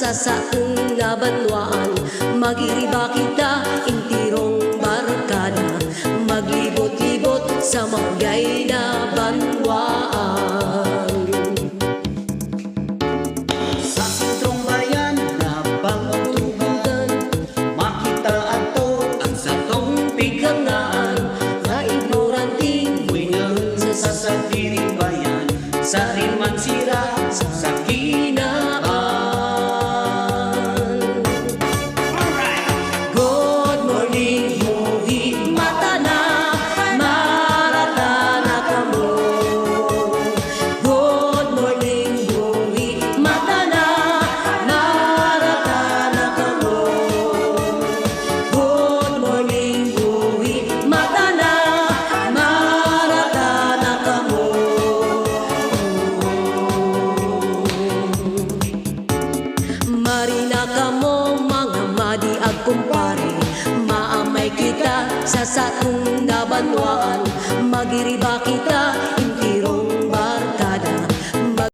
sa saeng nga banwaan. Magiriba kita intirong barkada, maglibot-libot sa magyay na banwaan. Sa sentrong bayan na pagtugugan, makita ato ang satong Pigangaan nga ignoranting wingan sa sadiring bayan. Sa riman sira sa